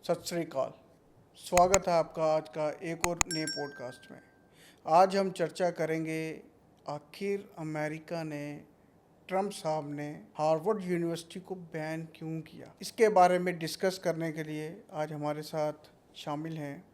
सत श्री अकाल। स्वागत है आपका आज का एक और नए पॉडकास्ट में। आज हम चर्चा करेंगे आखिर अमेरिका ने, ट्रंप साहब ने हार्वर्ड यूनिवर्सिटी को बैन क्यों किया। इसके बारे में डिस्कस करने के लिए आज हमारे साथ शामिल हैं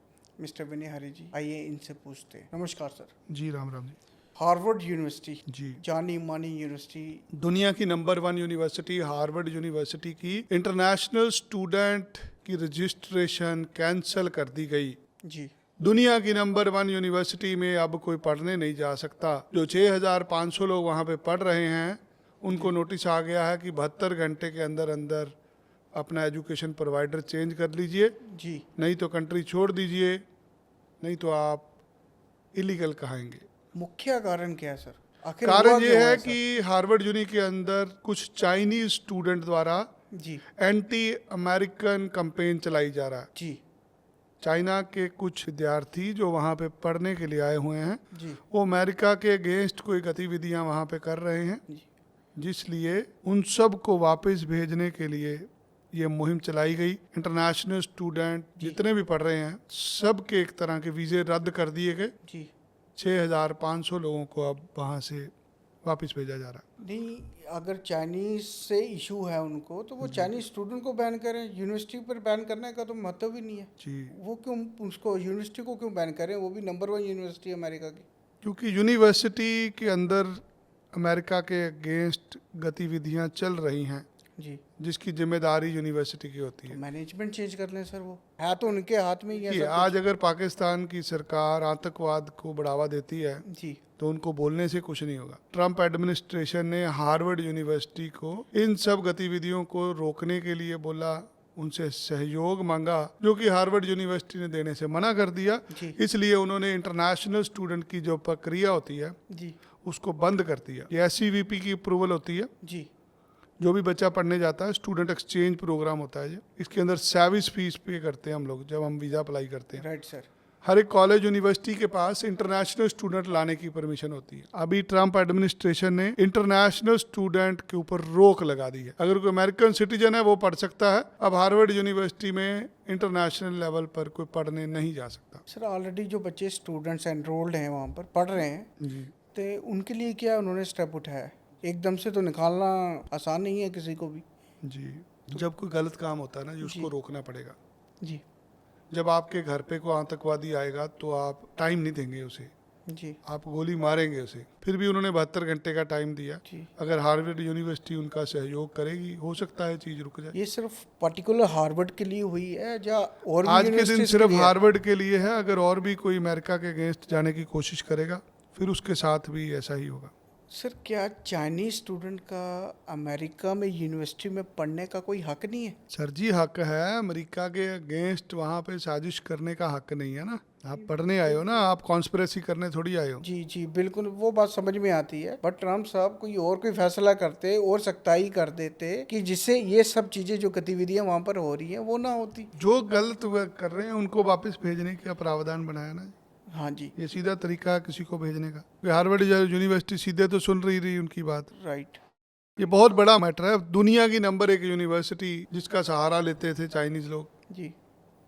मिस्टर विनय हरी जी। आइए इनसे पूछते हैं। नमस्कार सर। जी राम राम जी। हार्वर्ड यूनिवर्सिटी जी जानी मानी यूनिवर्सिटी, दुनिया की नंबर 1 यूनिवर्सिटी हार्वर्ड यूनिवर्सिटी की इंटरनेशनल स्टूडेंट की रजिस्ट्रेशन कैंसिल कर दी गई। जी दुनिया की नंबर 1 यूनिवर्सिटी में अब कोई पढ़ने नहीं जा सकता। जो 6500 लोग वहाँ पे पढ़ रहे हैं उनको नोटिस आ गया है कि 72 घंटे के अंदर अंदर अपना एजुकेशन प्रोवाइडर चेंज कर लीजिए, जी नहीं तो कंट्री छोड़ दीजिए, नहीं तो आप इलीगल कहेंगे। मुख्य कारण क्या है सर? आखिर हुआ कारण ये क्यों है ऐसा? कि हार्वर्ड यूनि के अंदर कुछ चाइनीज स्टूडेंट द्वारा जी एंटी अमेरिकन कैंपेन चलाई जा रहा है। जी चाइना के कुछ विद्यार्थी जो वहाँ पे पढ़ने के लिए आए हुए हैं जी वो अमेरिका के अगेंस्ट कोई गतिविधियाँ वहाँ पे कर रहे हैं, जी जिसलिए उन सब को वापस भेजने के लिए ये मुहिम चलाई गई। इंटरनेशनल स्टूडेंट जितने भी पढ़ रहे हैं सब के एक तरह के वीज़े रद्द कर दिए गए। जी 6500 लोगों को अब वहाँ से वापस भेजा जा रहा है। नहीं, अगर चाइनीज से इशू है उनको तो वो चाइनीज स्टूडेंट को बैन करें, यूनिवर्सिटी पर बैन करने का तो महत्व ही नहीं है। जी, वो क्यों उसको यूनिवर्सिटी को क्यों बैन करें, वो भी नंबर 1 यूनिवर्सिटी अमेरिका की। क्योंकि यूनिवर्सिटी के अंदर अमेरिका के अगेंस्ट गतिविधियां चल रही हैं जी जिसकी जिम्मेदारी यूनिवर्सिटी की होती तो है। मैनेजमेंट चेंज कर लें सर, वो है तो उनके हाथ में ही है कि सब आज अगर पाकिस्तान की सरकार आतंकवाद को बढ़ावा देती है कुछ। जी तो उनको बोलने से कुछ नहीं होगा। ट्रंप एडमिनिस्ट्रेशन ने हार्वर्ड यूनिवर्सिटी को इन सब गतिविधियों को रोकने के लिए बोला, उनसे सहयोग मांगा, जो कि हार्वर्ड यूनिवर्सिटी ने देने से मना कर दिया। जी इसलिए उन्होंने इंटरनेशनल स्टूडेंट की जो प्रक्रिया होती है जी उसको बंद कर दिया। ये SCVP की अप्रूवल होती है। जी जो भी बच्चा पढ़ने जाता है, स्टूडेंट एक्सचेंज प्रोग्राम होता है, इसके अंदर सर्विस फीस पे करते हैं हम लोग जब हम वीज़ा अप्लाई करते हैं। Right sir. हर एक कॉलेज यूनिवर्सिटी के पास इंटरनेशनल स्टूडेंट लाने की परमिशन होती है। अभी ट्रंप एडमिनिस्ट्रेशन ने इंटरनेशनल स्टूडेंट के ऊपर रोक लगा दी है। अगर कोई अमेरिकन सिटीजन है वो पढ़ सकता है, अब हार्वर्ड यूनिवर्सिटी में इंटरनेशनल लेवल पर कोई पढ़ने नहीं जा सकता। सर ऑलरेडी जो बच्चे स्टूडेंट्स एनरोल्ड हैं वहाँ पर पढ़ रहे हैं, जी तो उनके लिए क्या उन्होंने स्टेप उठाया है? एकदम से तो निकालना आसान नहीं है किसी को भी। जी, जब कोई गलत काम होता है ना जी, उसको जी। रोकना पड़ेगा। जी जब आपके घर पे कोई आतंकवादी आएगा तो आप टाइम नहीं देंगे उसे, जी आप गोली मारेंगे उसे। फिर भी उन्होंने 72 घंटे का टाइम दिया। जी अगर हार्वर्ड यूनिवर्सिटी उनका सहयोग करेगी, हो सकता है चीज रुक जाए। ये सिर्फ पर्टिकुलर हार्वर्ड के लिए हुई है या और भी आज के दिन यूनिवर्सिटीज के सिर्फ लिए है? हार्वर्ड के लिए है। अगर और भी कोई अमेरिका के अगेंस्ट जाने की कोशिश करेगा फिर उसके साथ भी ऐसा ही होगा। सर क्या चाइनीज स्टूडेंट का अमेरिका में यूनिवर्सिटी में पढ़ने का कोई हक नहीं है? सर जी हक है, अमेरिका के अगेंस्ट वहाँ पे साजिश करने का हक नहीं है ना। आप पढ़ने आए हो ना, आप कॉन्स्पिरेसी करने थोड़ी आए हो। जी जी बिल्कुल, वो बात समझ में आती है। बट ट्रम्प साहब कोई फैसला करते और सख्ताई कर देते कि जिससे ये सब चीजें जो गतिविधियां वहाँ पर हो रही हैं वो ना होती। जो गलत कर रहे हैं उनको वापस भेजने का प्रावधान बनाया ना। हाँ जी ये सीधा तरीका है किसी को भेजने का। हार्वर्ड यूनिवर्सिटी सीधे तो सुन रही उनकी बात। राइट। ये बहुत बड़ा मैटर है। दुनिया की नंबर 1 यूनिवर्सिटी जिसका सहारा लेते थे चाइनीज लोग, जी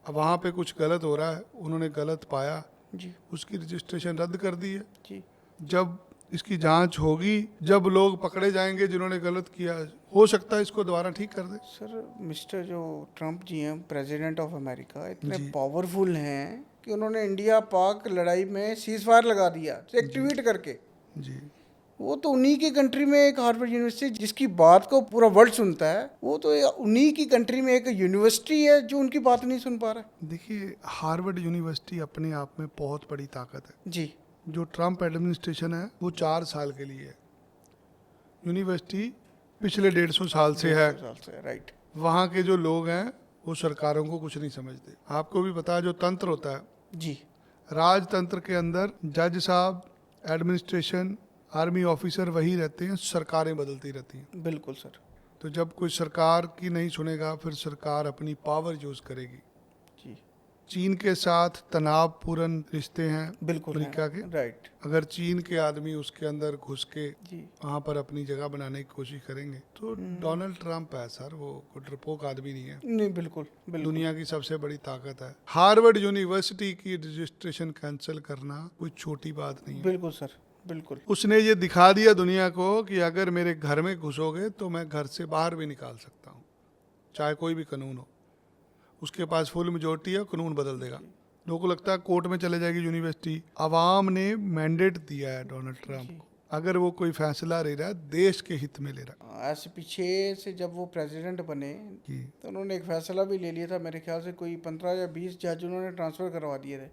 अब वहाँ पे कुछ गलत हो रहा है, उन्होंने गलत पाया, जी उसकी रजिस्ट्रेशन रद्द कर दी है। जी जब इसकी जांच होगी, जब लोग पकड़े जाएंगे जिन्होंने गलत किया, हो सकता है इसको दोबारा ठीक कर दे। सर मिस्टर जो ट्रम्प जी हैं, प्रेसिडेंट ऑफ अमेरिका, इतने जी। पावरफुल हैं कि उन्होंने इंडिया पाक लड़ाई में सीज फायर लगा दिया एक ट्वीट करके। जी वो तो उन्हीं की कंट्री में एक हार्वर्ड यूनिवर्सिटी जिसकी बात को पूरा वर्ल्ड सुनता है, वो तो उन्हीं की कंट्री में एक यूनिवर्सिटी है जो उनकी बात नहीं सुन पा रहा है। देखिए, हार्वर्ड यूनिवर्सिटी अपने आप में बहुत बड़ी ताकत है। जी जो ट्रंप एडमिनिस्ट्रेशन है वो 4 साल के लिए है। यूनिवर्सिटी पिछले 150 साल से है। 150 साल से, राइट। वहाँ के जो लोग हैं वो सरकारों को कुछ नहीं समझते। आपको भी पता है, जो तंत्र होता है, जी राजतंत्र के अंदर जज साहब, एडमिनिस्ट्रेशन, आर्मी ऑफिसर वही रहते हैं, सरकारें बदलती रहती हैं। बिल्कुल सर। तो जब कोई सरकार की नहीं सुनेगा फिर सरकार अपनी पावर यूज़ करेगी। जी चीन के साथ तनावपूर्ण रिश्ते हैं बिल्कुल अमेरिका के। राइट अगर चीन के आदमी उसके अंदर घुस के जी वहां पर अपनी जगह बनाने की कोशिश करेंगे तो डोनाल्ड ट्रंप है सर, वो कोई डरपोक आदमी नहीं है, नहीं बिल्कुल बिल्कुल दुनिया की सबसे बड़ी ताकत है। हार्वर्ड यूनिवर्सिटी की रजिस्ट्रेशन कैंसिल करना कोई छोटी बात नहीं है। बिल्कुल सर बिल्कुल उसने ये दिखा दिया दुनिया को कि अगर मेरे घर में घुसोगे तो मैं घर से बाहर भी निकाल सकता हूँ, चाहे कोई भी कानून हो। उसके पास फुल मेजोरिटी है, कानून बदल देगा। लोगों को लगता है कोर्ट में चले जाएगी यूनिवर्सिटी। अवाम ने मैंडेट दिया है डोनाल्ड ट्रंप को, अगर वो कोई फैसला ले रहा है देश के हित में ले रहा ऐसे पीछे से जब वो प्रेसिडेंट बने है। तो उन्होंने एक फैसला भी ले लिया था, मेरे ख्याल से कोई 15 या 20 जज उन्होंने ट्रांसफर करवा दिए थे।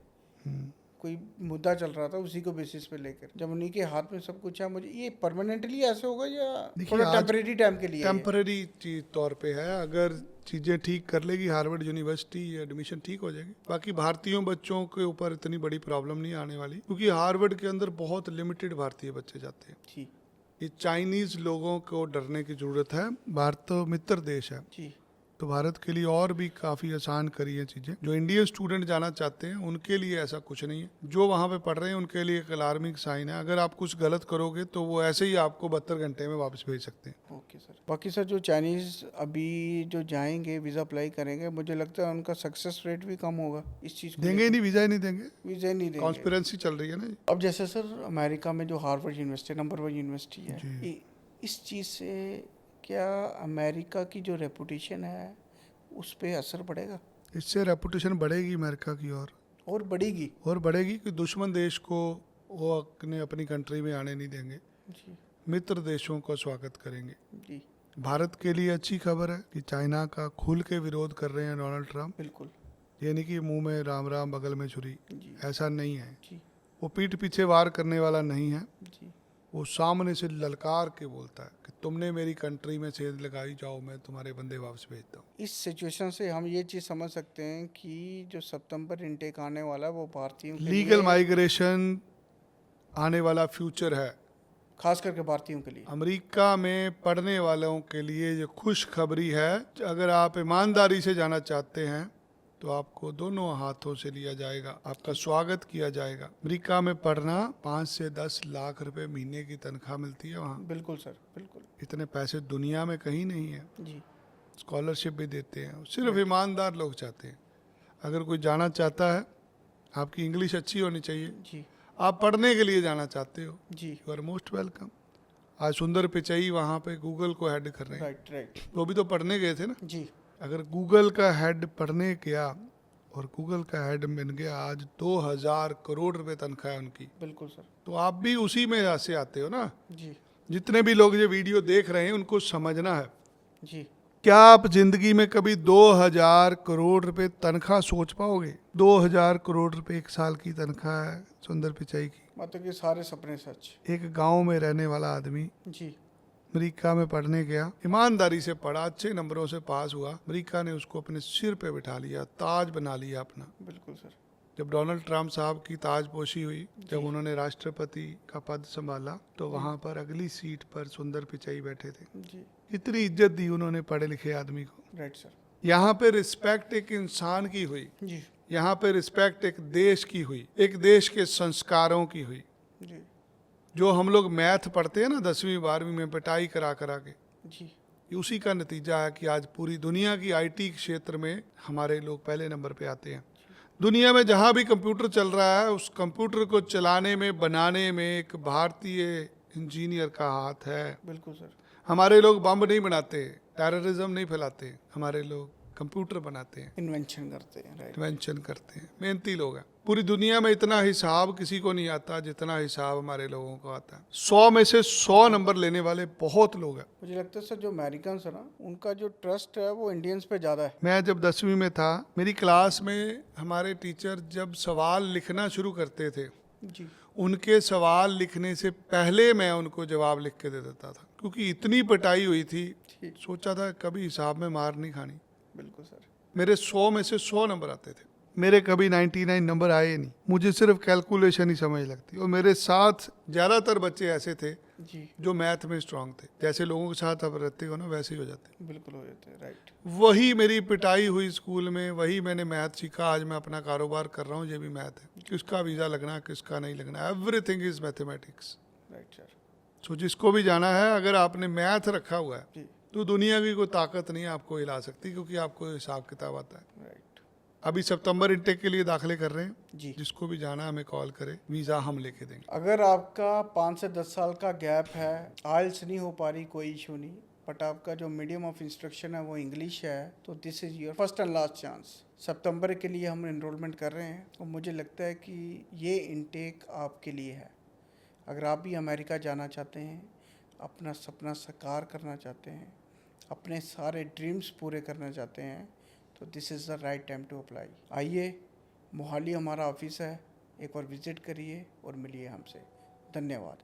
कोई मुद्दा चल रहा था उसी को बेसिस पे लेकर, जब उन्हीं के हाथ में सब कुछ है। मुझे ये परमानेंटली ऐसे होगा या देखिए, थोड़ा आज टेम्परेरी टाइम के लिए है ये? टेम्पररी चीज तौर पे है। अगर चीजें ठीक कर लेगी हार्वर्ड यूनिवर्सिटी, एडमिशन ठीक हो जाएगी। बाकी भारतीयों बच्चों के ऊपर इतनी बड़ी प्रॉब्लम नहीं आने वाली, क्योंकि हार्वर्ड के अंदर बहुत लिमिटेड भारतीय बच्चे जाते हैं। जी ये चाइनीज लोगों को डरने की जरूरत है। भारत तो मित्र देश है, जी तो भारत के लिए और भी काफ़ी आसान करी है चीज़ें। जो इंडियन स्टूडेंट जाना चाहते हैं उनके लिए ऐसा कुछ नहीं है। जो वहाँ पे पढ़ रहे हैं उनके लिए एक अलार्मिंग साइन है। अगर आप कुछ गलत करोगे तो वो ऐसे ही आपको 72 घंटे में वापस भेज सकते हैं। Okay sir. बाकी सर जो चाइनीज़ अभी जो जाएंगे वीज़ा अप्लाई करेंगे, मुझे लगता है उनका सक्सेस रेट भी कम होगा इस चीज़ को देंगे ही नहीं, वीज़ा ही नहीं देंगे, वीज़ा ही नहीं देंगे। कॉन्स्पिरेंसी चल रही है ना। अब जैसे सर अमेरिका में जो हार्वर्ड यूनिवर्सिटी नंबर 1 यूनिवर्सिटी है, इस चीज़ से क्या अमेरिका की जो रेपुटेशन है उस पर असर पड़ेगा? इससे रेपुटेशन बढ़ेगी अमेरिका की और बढ़ेगी और बढ़ेगी कि दुश्मन देश को वो अपनी कंट्री में आने नहीं देंगे, जी मित्र देशों का स्वागत करेंगे। जी भारत के लिए अच्छी खबर है कि चाइना का खुल के विरोध कर रहे हैं डोनाल्ड ट्रंप। बिल्कुल ये नहीं कि मुंह में राम राम बगल में छुरी, जी ऐसा नहीं है। जी वो पीठ पीछे वार करने वाला नहीं है, जी वो सामने से ललकार के बोलता है कि तुमने मेरी कंट्री में सेंध लगाई, जाओ मैं तुम्हारे बंदे वापस भेजता हूँ। इस सिचुएशन से हम ये चीज़ समझ सकते हैं कि जो सितंबर इनटेक आने वाला है वो भारतीयों के लीगल लिए, माइग्रेशन आने वाला फ्यूचर है। खास करके भारतीयों के लिए। अमेरिका में पढ़ने वालों के लिए ये खुशखबरी है। अगर आप ईमानदारी से जाना चाहते हैं तो आपको दोनों हाथों से लिया जाएगा, आपका स्वागत किया जाएगा। अमेरिका में पढ़ना 5 से 10 लाख रुपए महीने की तनख्वाह मिलती है वहाँ। बिल्कुल सर बिल्कुल इतने पैसे दुनिया में कहीं नहीं है। जी स्कॉलरशिप भी देते हैं, सिर्फ ईमानदार लोग चाहते हैं। अगर कोई जाना चाहता है, आपकी इंग्लिश अच्छी होनी चाहिए, जी आप पढ़ने के लिए जाना चाहते हो, जी यू आर मोस्ट वेलकम। आज सुंदर पिचाई वहाँ पे गूगल को हेड कर रहे हैं, राइट राइट वो भी तो पढ़ने गए थे ना। जी अगर गूगल का हेड पढ़ने गया और गूगल का हेड बन गया, आज 2000 करोड़ रुपए तनख्वाह है उनकी, बिल्कुल सर तो आप भी उसी में से आते हो ना। जी जितने भी लोग ये वीडियो देख रहे हैं उनको समझना है, जी क्या आप जिंदगी में कभी 2000 करोड़ रुपए तनख्वाह सोच पाओगे? 2000 करोड़ रुपए एक साल की तनख्वाह है सुंदर पिचाई की। मतलब कि सारे सपने सच। एक गांव में रहने वाला आदमी जी अमेरिका में पढ़ने गया, ईमानदारी से पढ़ा, अच्छे नंबरों से पास हुआ, अमेरिका ने उसको अपने सिर पे बिठा लिया, ताज बना लिया अपना। बिल्कुल सर जब डोनाल्ड ट्रंप साहब की ताजपोशी हुई, जब उन्होंने राष्ट्रपति का पद संभाला, तो वहां पर अगली सीट पर सुंदर पिचाई बैठे थे। जी इतनी इज्जत दी उन्होंने पढ़े लिखे आदमी को। राइट सर यहाँ पे रिस्पेक्ट एक इंसान की हुई, जी यहाँ पे रिस्पेक्ट एक देश की हुई, एक देश के संस्कारों की हुई। जी जो हम लोग मैथ पढ़ते हैं ना 10वीं 12वीं में पिटाई करा करा के, जी ये उसी का नतीजा है कि आज पूरी दुनिया की आईटी क्षेत्र में हमारे लोग पहले नंबर पे आते हैं। दुनिया में जहाँ भी कंप्यूटर चल रहा है, उस कंप्यूटर को चलाने में, बनाने में एक भारतीय इंजीनियर का हाथ है। बिल्कुल सर हमारे लोग बम नहीं बनाते, टेररिज्म नहीं फैलाते, हमारे लोग कंप्यूटर बनाते हैं, इन्वेंशन करते हैं। राइट इन्वेंशन करते हैं, मेहनती लोग हैं। पूरी दुनिया में इतना हिसाब किसी को नहीं आता जितना हिसाब हमारे लोगों को आता है। 100 में से 100 नंबर लेने वाले बहुत लोग हैं। मुझे लगता है सर जो अमेरिकन है ना, उनका जो ट्रस्ट है वो इंडियंस पे ज़्यादा है। मैं जब 10वीं में था, मेरी क्लास में हमारे टीचर जब सवाल लिखना शुरू करते थे, जी उनके सवाल लिखने से पहले मैं उनको जवाब लिख के दे देता था, क्योंकि इतनी पिटाई हुई थी। ठीक सोचा था कभी हिसाब में मार नहीं खानी। बिल्कुल सर मेरे 100 में से 100 नंबर आते थे, मेरे कभी 99 नंबर आए नहीं। मुझे सिर्फ कैलकुलेशन ही समझ लगती। और मेरे साथ ज़्यादातर बच्चे ऐसे थे जी, जो मैथ में स्ट्रांग थे। जैसे लोगों के साथ अब रहते हो ना, वैसे ही हो जाते। बिल्कुल हो जाते हैं, राइट। वही मेरी पिटाई हुई स्कूल में, वही मैंने मैथ सीखा। आज मैं अपना कारोबार कर रहा हूँ, ये भी मैथ है। किसका वीज़ा लगना, किसका नहीं लगना, everything is mathematics. Right sir. So जिसको भी जाना है, अगर आपने मैथ रखा हुआ है जी, तो दुनिया की कोई ताकत नहीं आपको हिला सकती, क्योंकि आपको हिसाब किताब आता है। राइट। अभी सितंबर इनटेक के लिए दाखिले कर रहे हैं। जी, जिसको भी जाना हमें कॉल करे, वीज़ा हम लेके देंगे। अगर आपका 5 से 10 साल का गैप है, आइल्स नहीं हो पा रही, कोई इशू नहीं, बट आपका जो मीडियम ऑफ इंस्ट्रक्शन है वो इंग्लिश है, तो this is your first and last chance. सितंबर के लिए हम एनरोलमेंट कर रहे हैं और मुझे लगता है कि ये इनटेक आपके लिए है। अगर आप भी अमेरिका जाना चाहते हैं, अपना सपना साकार करना चाहते हैं, अपने सारे ड्रीम्स पूरे करना चाहते हैं, तो this is the right time to apply. आइए, मोहाली हमारा ऑफिस है, एक बार विज़िट करिए और मिलिए हमसे। धन्यवाद।